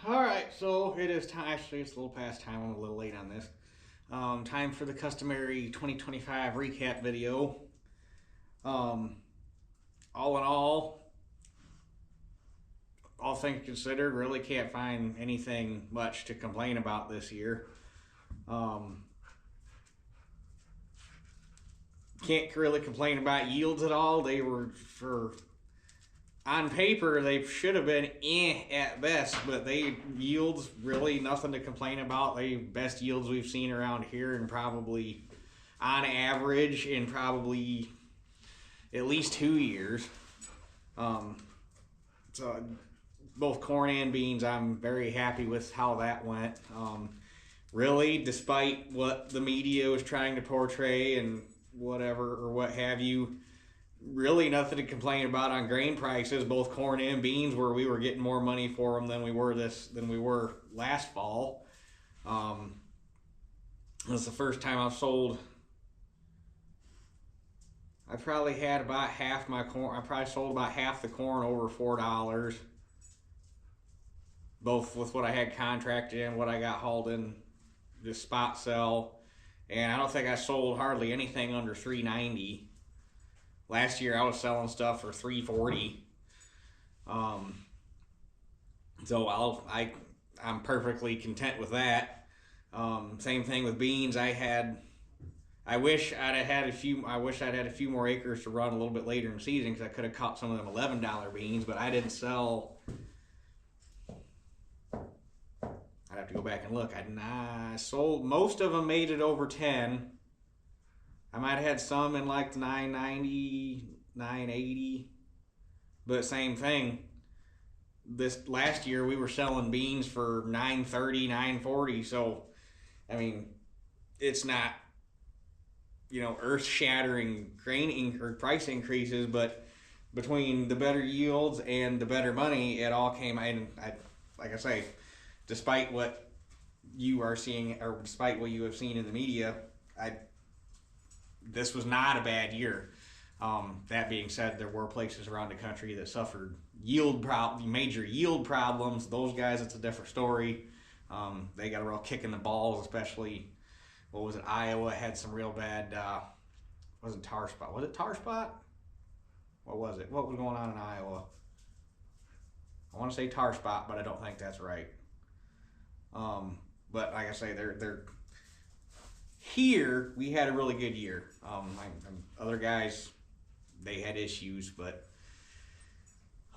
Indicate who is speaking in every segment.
Speaker 1: Alright, so it is time. Actually, it's a little past time. I'm a little late on this. Time for the customary 2025 recap video. Um, all in all things considered, really can't find anything much to complain about this year. Can't really complain about yields at all. They were, on paper, they should have been at best, but they yields really nothing to complain about. They best yields we've seen around here, and probably on average in probably at least 2 years. So both corn and beans, I'm very happy with how that went. Really, despite what the media was trying to portray and whatever or what have you, really nothing to complain about on grain prices. Both corn and beans, where we were getting more money for them than we were last fall. This is the first time I've sold. I probably had about half my corn. I probably sold about half the corn over $4, both with what I had contracted and what I got hauled in the spot sell. And I don't think I sold hardly anything under $3.90. Last year I was selling stuff for $3.40. So I'm perfectly content with that. Same thing with beans. I wish I'd had a few more acres to run a little bit later in the season, because I could have caught some of them $11 beans, but I didn't sell. I'd have to go back and look. I sold most of them, made it over 10. I might have had some in like the 990, 980, but same thing. This last year we were selling beans for 930, 940. So, I mean, it's not, earth-shattering grain or price increases, but between the better yields and the better money, it all came in. Like I say, despite what you are seeing, or despite what you have seen in the media, this was not a bad year. That being said, there were places around the country that suffered major yield problems. Those guys, it's a different story. They got a real kick in the balls, especially, what was it, Iowa had some real bad, wasn't tar spot. Was it tar spot? What was it? What was going on in Iowa? I want to say tar spot, but I don't think that's right. But like I say, they're here, we had a really good year. Other guys, they had issues, but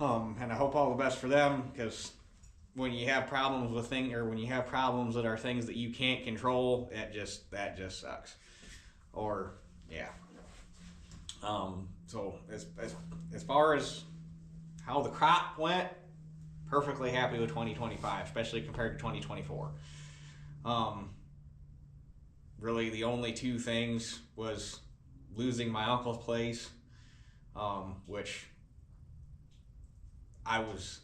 Speaker 1: and I hope all the best for them, because when you have problems with when you have problems that are things that you can't control, that just sucks. Or yeah. So as far as how the crop went, perfectly happy with 2025, especially compared to 2024. Really, the only two things was losing my uncle's place, which I was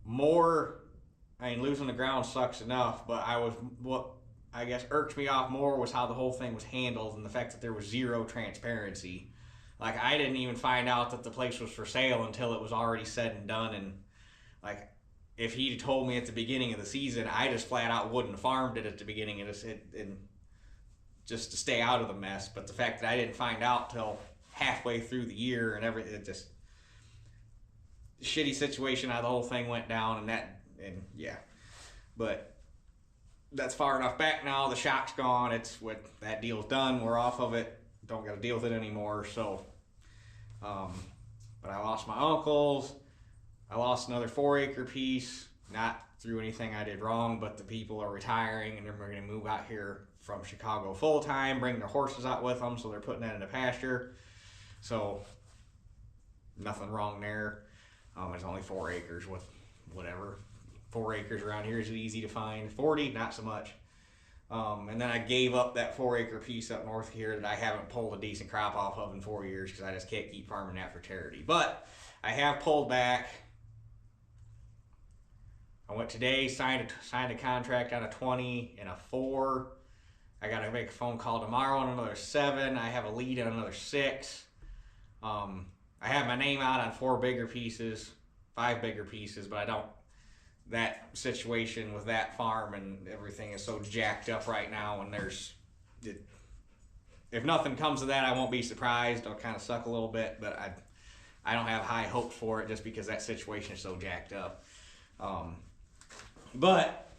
Speaker 1: more. I mean, losing the ground sucks enough, but what I guess irked me off more was how the whole thing was handled, and the fact that there was zero transparency. Like, I didn't even find out that the place was for sale until it was already said and done. And like, if he'd told me at the beginning of the season, I just flat out wouldn't have farmed it at the beginning of and just to stay out of the mess. But the fact that I didn't find out till halfway through the year and everything, it just shitty situation how the whole thing went down, and yeah. But that's far enough back now. The shock's gone. It's what that deal's done. We're off of it. Don't got to deal with it anymore. So, but I lost my uncles. I lost another 4-acre piece, not through anything I did wrong, but the people are retiring, and then we're going to move out here from Chicago full time, bring their horses out with them, so they're putting that in a pasture. So nothing wrong there. It's only 4 acres with whatever. 4 acres around here is easy to find. 40, not so much. And then I gave up that 4-acre piece up north here that I haven't pulled a decent crop off of in 4 years, because I just can't keep farming that for charity. But I have pulled back. I went today, signed a contract on a 20 and a 4. I got to make a phone call tomorrow on another 7. I have a lead on another 6. I have my name out on 4 bigger pieces, 5 bigger pieces, but I don't. that situation with that farm and everything is so jacked up right now, and if nothing comes of that, I won't be surprised. I'll kind of suck a little bit, but I don't have high hopes for it just because that situation is so jacked up. But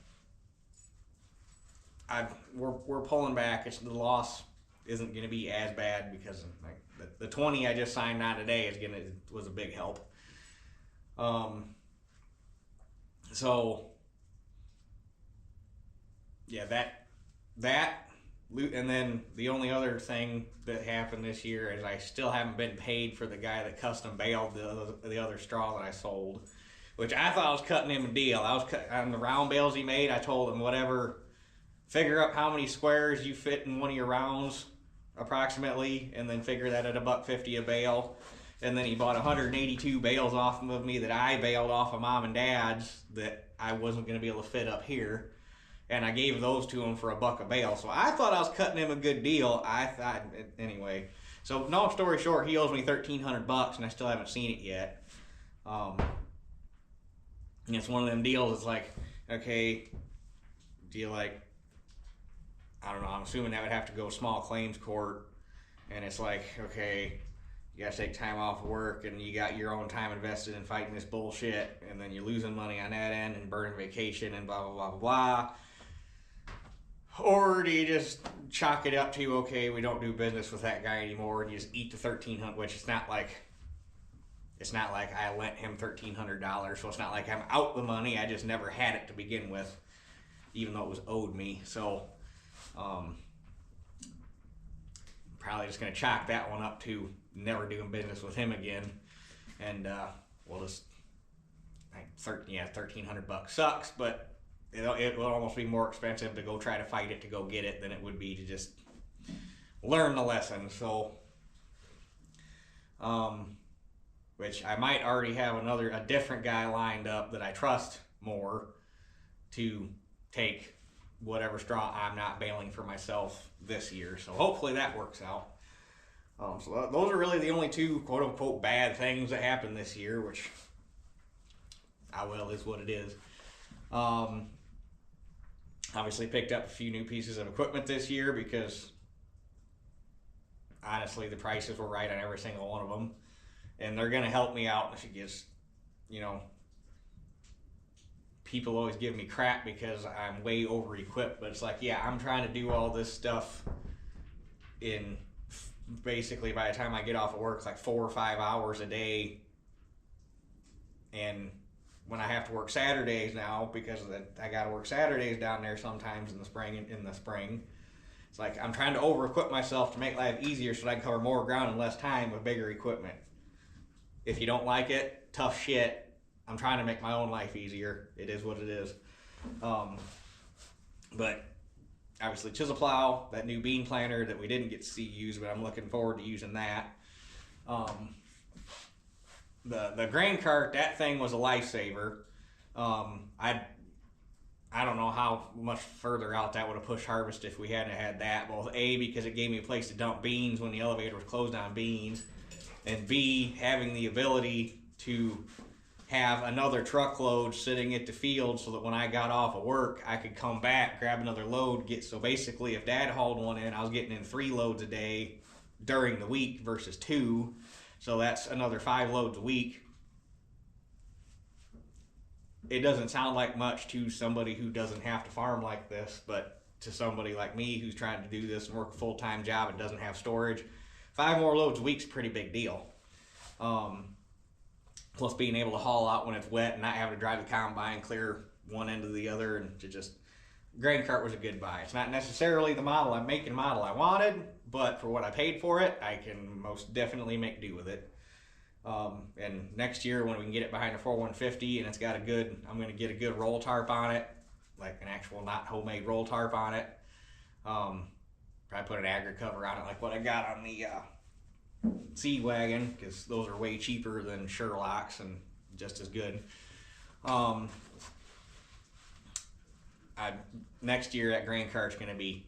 Speaker 1: we're pulling back. The loss isn't going to be as bad because like the 20 I just signed on today was a big help. So yeah, that and then the only other thing that happened this year is I still haven't been paid for the guy that custom baled the other straw that I sold, which I thought I was cutting him a deal. I was on the round bales he made. I told him whatever, figure up how many squares you fit in one of your rounds approximately, and then figure that at $1.50 a bale. And then he bought 182 bales off of me that I baled off of Mom and Dad's that I wasn't going to be able to fit up here. And I gave those to him for $1 a bale. So I thought I was cutting him a good deal. Anyway. So long story short, he owes me $1,300 and I still haven't seen it yet. And it's one of them deals. It's like, okay, do you like, I don't know, I'm assuming that would have to go small claims court. And it's like, okay, you gotta take time off of work and you got your own time invested in fighting this bullshit, and then you're losing money on that end and burning vacation and blah, blah, blah, blah, blah. Or do you just chalk it up to, okay, we don't do business with that guy anymore, and you just eat the $1,300, which it's not like I lent him $1,300, so it's not like I'm out the money. I just never had it to begin with, even though it was owed me. So, probably just gonna chalk that one up to never doing business with him again, and we'll just $1,300 sucks, but it will almost be more expensive to go try to fight it to go get it than it would be to just learn the lesson. So, which I might already have a different guy lined up that I trust more to take whatever straw I'm not baling for myself this year. So hopefully that works out. So those are really the only two quote unquote bad things that happened this year, which is what it is. Obviously picked up a few new pieces of equipment this year because honestly the prices were right on every single one of them, and they're going to help me out if it gets, people always give me crap because I'm way over equipped, but it's like, yeah, I'm trying to do all this stuff in basically by the time I get off of work, it's like 4 or 5 hours a day. And when I have to work Saturdays now, because I got to work Saturdays down there sometimes in the spring, it's like I'm trying to over equip myself to make life easier so that I can cover more ground in less time with bigger equipment. If you don't like it, tough shit. I'm trying to make my own life easier. It is what it is. But obviously chisel plow, that new bean planter that we didn't get to see used, but I'm looking forward to using that. The grain cart, that thing was a lifesaver. I don't know how much further out that would have pushed harvest if we hadn't had that. Both A, because it gave me a place to dump beans when the elevator was closed on beans, and B, having the ability to have another truckload sitting at the field so that when I got off of work, I could come back, grab another load, so basically if Dad hauled one in, I was getting in 3 loads a day during the week versus 2. So that's another 5 loads a week. It doesn't sound like much to somebody who doesn't have to farm like this, but to somebody like me who's trying to do this and work a full-time job and doesn't have storage, 5 more loads a week's a pretty big deal. Plus being able to haul out when it's wet and not having to drive the combine, clear one end to the other, and grain cart was a good buy. It's not necessarily the model I wanted, but for what I paid for it, I can most definitely make do with it. And next year when we can get it behind a 4150 and I'm going to get a good roll tarp on it, like an actual not homemade roll tarp on it. Probably put an agri cover on it like what I got on the Seed Wagon, because those are way cheaper than Sherlock's and just as good. Next year that grain cart's going to be,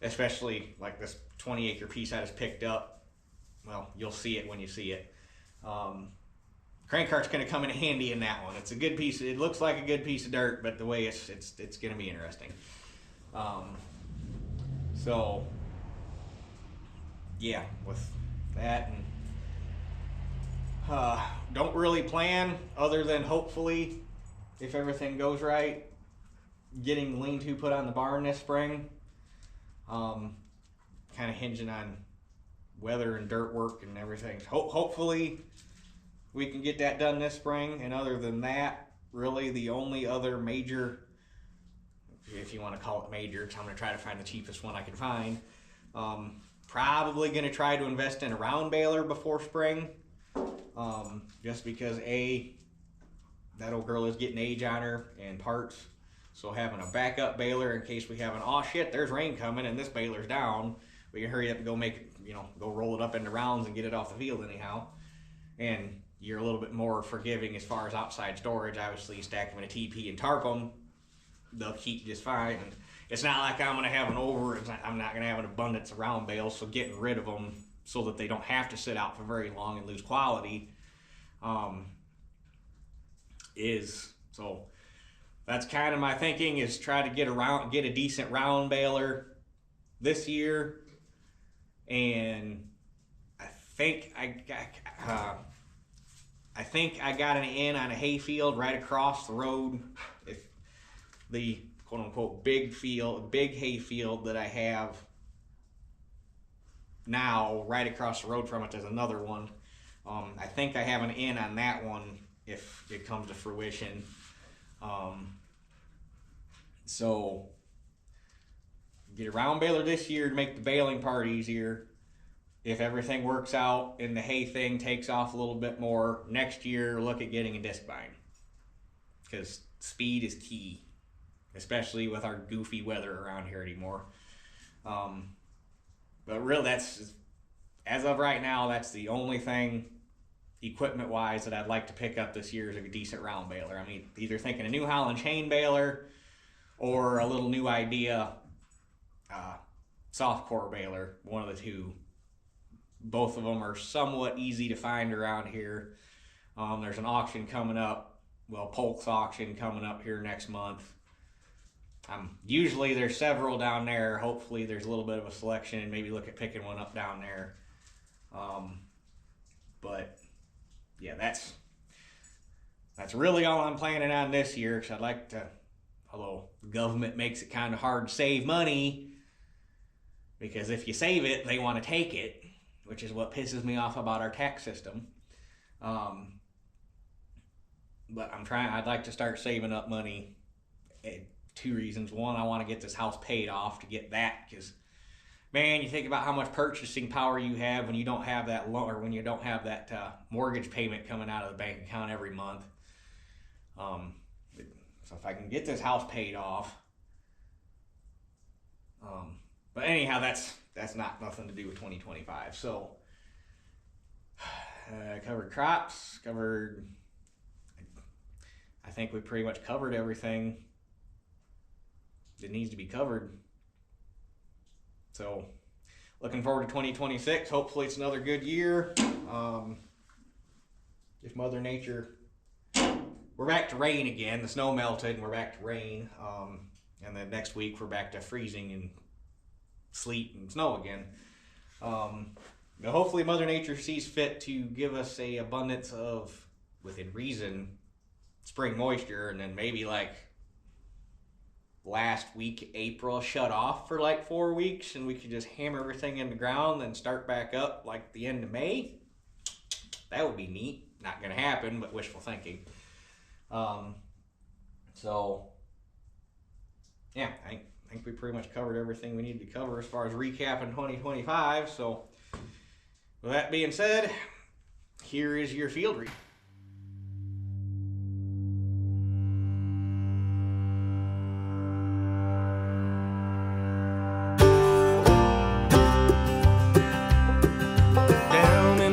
Speaker 1: especially like this 20-acre piece I just picked up, well, you'll see it when you see it. crank cart's going to come in handy in that one. It's a good piece. It looks like a good piece of dirt, but the way it's going to be interesting. So yeah, with that, and don't really plan other than hopefully, if everything goes right, getting the lean-to put on the barn this spring. Kind of hinging on weather and dirt work and everything. Hopefully we can get that done this spring. And other than that, really the only other major, if you want to call it major, because I'm going to try to find the cheapest one I can find. Probably going to try to invest in a round baler before spring. Just because that old girl is getting age on her and parts. So having a backup baler in case we have oh shit, there's rain coming and this baler's down, we can hurry up and go make it, go roll it up into rounds and get it off the field anyhow. And you're a little bit more forgiving as far as outside storage. Obviously, you stack them in a TP and tarp them, they'll keep just fine. And it's not like I'm going to have I'm not going to have an abundance of round bales, so getting rid of them so that they don't have to sit out for very long and lose quality so that's kind of my thinking, is try to get a decent round baler this year. And I think I got an in on a hay field right across the road. If the quote unquote big hay field that I have now right across the road from it, there's another one. I think I have an in on that one if it comes to fruition. So get a round baler this year to make the baling part easier. If everything works out and the hay thing takes off a little bit more, next year look at getting a disc bind, because speed is key, especially with our goofy weather around here anymore. But really, that's, as of right now, that's the only thing equipment wise that I'd like to pick up this year is a decent round baler. I mean, either thinking a New Holland chain baler or a little new idea soft core baler, one of the two. Both of them are somewhat easy to find around here. There's an auction coming up, Polk's auction coming up here next month. Usually there's several down there. Hopefully there's a little bit of a selection and maybe look at picking one up down there. But yeah, that's really all I'm planning on this year, because I'd like to, although the government makes it kind of hard to save money, because if you save it, they want to take it, which is what pisses me off about our tax system. But I'd like to start saving up money. Two reasons. One, I want to get this house paid off to get that, because man, you think about how much purchasing power you have when you don't have that loan, or when you don't have that mortgage payment coming out of the bank account every month. So if I can get this house paid off, but anyhow, that's nothing to do with 2025. So covered crops, I think we pretty much covered everything that needs to be covered. So looking forward to 2026. Hopefully it's another good year. If Mother Nature, we're back to rain again. The snow melted and we're back to rain. And then next week we're back to freezing and sleet and snow again. But hopefully Mother Nature sees fit to give us a abundance of, within reason, spring moisture, and then maybe like last week April shut off for like 4 weeks and we could just hammer everything in the ground and start back up like the end of May. That would be neat. Not gonna happen, but wishful thinking. So yeah, I think we pretty much covered everything we needed to cover as far as recapping 2025. So with that being said, here is your field recap.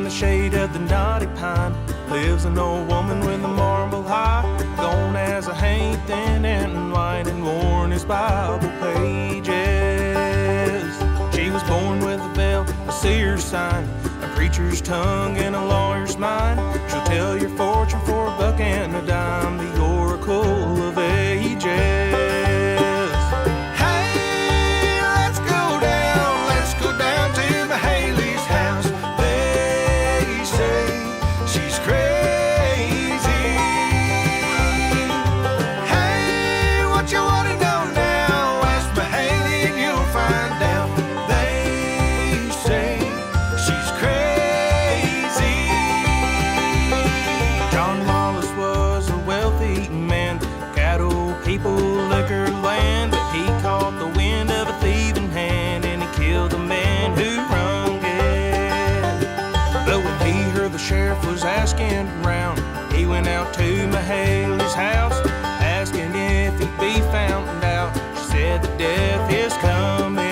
Speaker 2: Shade of the knotty pine lives an old woman with a marble heart, gone as a haint thin and white and worn as Bible pages. She was born with a veil, a seer's sign, a preacher's tongue and a lawyer's mind. She'll tell your fortune asking around. He went out to Mayahyleys house, asking if he'd be found out. She said that death is coming.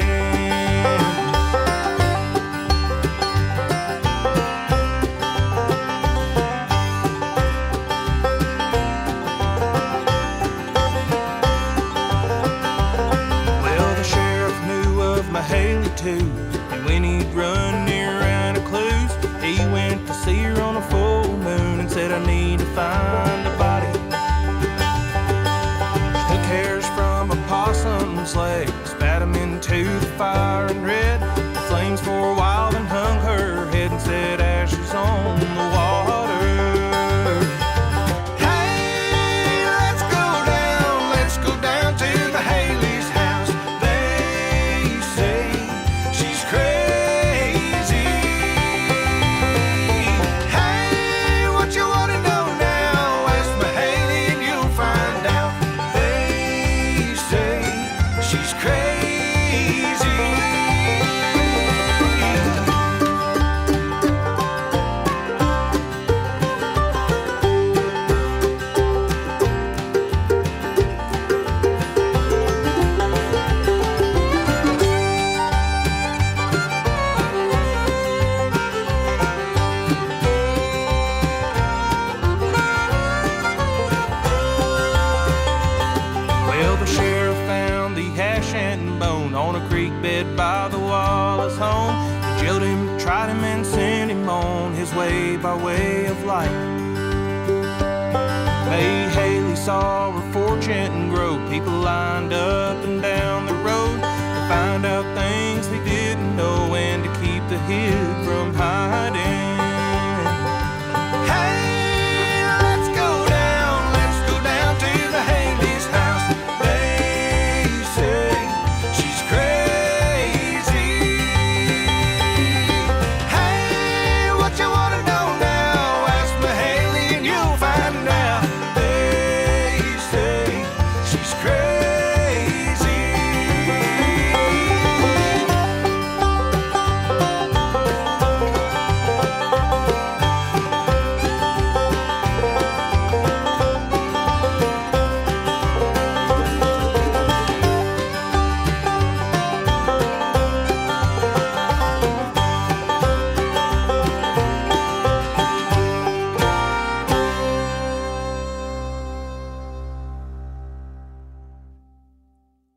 Speaker 2: Well, the sheriff knew of Mayahyles too, and when he'd run near round of clues, he went to see her on a full moon and said, I need to find a body. She took hairs from a possum's leg, spat them into the fire and read the flames for a while, then hung her head and said, ashes on the water. Hey, let's go down to Mayahyleys house. They say she's crazy. Hey, what you wanna know now? Ask Mayahyles and you'll find out. They say she's crazy. Well, the sheriff found the hash and bone on a creek bed by the Wallace home. He jailed him, tried him, and sent him on his way by way of light. Mayahyles saw her fortune grow. People lined up and down the road to find out things they didn't know and to keep the hill